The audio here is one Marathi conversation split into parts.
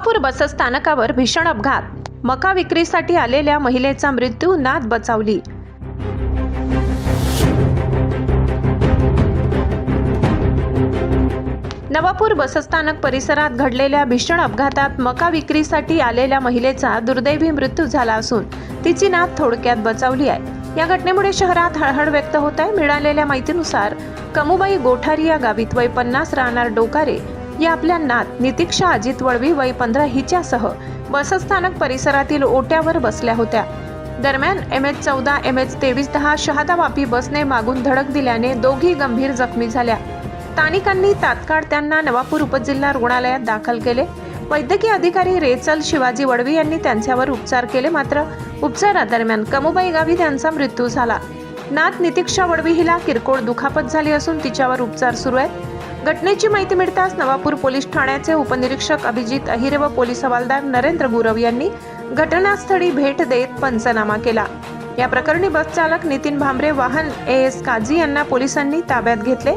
नवापूर बसस्थानकावर भीषण अपघात, मका विक्रीसाठी आलेल्या महिलेचा मृत्यू, नात बचावली। नवापूर बसस्थानक परिसरात घडलेल्या भीषण अपघातात मका विक्रीसाठी आलेल्या महिलेचा दुर्दैवी मृत्यू झाला असून तिची नात थोडक्यात बचावली आहे। या घटनेमुळे शहरात हळहळ व्यक्त होत आहे। मिळालेल्या माहितीनुसार कमुबाई गोठारी या गावीत वय 50 राहणार डोकारे या आपल्या नात नितीक्षा अजित वळवी वय 15 हिच्यासह बसस्थानक परिसरातील ओट्यावर बसल्या होत्या। दरम्यान MH14 MH2310 शहादा वापी बसने मागून धडक दिल्याने दोघी गंभीर जखमी झाल्या। स्थानिकांनी तात्काळ त्यांना नवापूर उपजिल्हा रुग्णालयात दाखल केले। वैद्यकीय अधिकारी रेचल शिवाजी वळवी यांनी त्यांच्यावर उपचार केले, मात्र उपचारादरम्यान कमुबाई गावी त्यांचा मृत्यू झाला। नात नितीक्षा वळवी हिला किरकोळ दुखापत झाली असून तिच्यावर उपचार सुरू आहेत। घटनेची माहिती मिळताच नवापूर पोलीस ठाण्याचे उपनिरीक्षक अभिजित अहिरे व पोलीस हवालदार नरेंद्र गुरव यांनी घटनास्थळी भेट देत पंचनामा केला। या प्रकरणी बस चालक नितीन भांबरे, वाहन AS काझी यांना पोलिसांनी ताब्यात घेतले।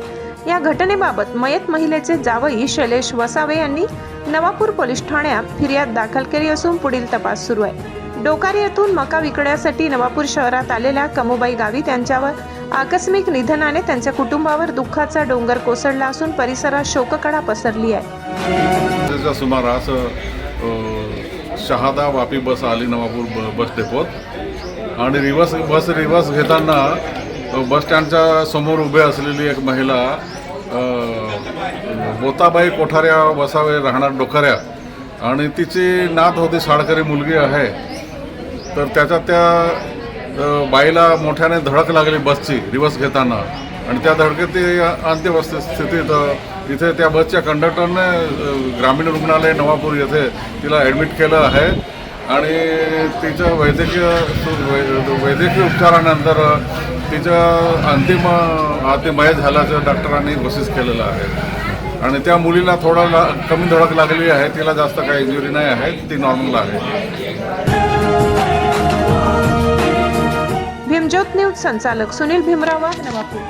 या घटनेबाबत मयत महिलेचे जावई शैलेश वसावे यांनी नवापूर पोलीस ठाण्यात फिर्याद दाखल केली असून पुढील तपास सुरू आहे। डोकारे येथून मका विकण्यासाठी नवापूर शहरात आलेल्या कमुबाई गावी त्यांच्यावर आकस्मिक निधनाने त्यांच्या कुटुंबावर दुःखाचा डोंगर कोसळला असून परिसरात शोककळा पसरली आहे। सुमारास शहादा वापी बस आली नवापूर बस डेपोत आणि रिवर्स घेताना बस स्टँडच्या समोर उभे असलेली एक महिला बोताबाई कोठाऱ्या वसावे राहणार डोकाऱ्या आणि तिची नात होती, शाळकरी मुलगी आहे। तर त्याच्यात त्या बाईला मोठ्याने धडक लागली बसची रिवर्स घेताना आणि त्या धडकेत ती अंत्यवस्थ स्थितीत इथे त्या बसच्या कंडक्टरने ग्रामीण रुग्णालय नवापूर येथे तिला ॲडमिट केलं आहे आणि तिचं वैद्यकीय उपचारानंतर तिचं अंतिम मय झाल्याचं डॉक्टरांनी घोषित केलेलं आहे आणि त्या मुलीला थोडा कमी धडक लागली आहे, तिला जास्त काही इंजुरी नाही आहे, ती नॉर्मल आहे। भीमज्योत न्यूज संचालक सुनील भीमराव, नवापूर।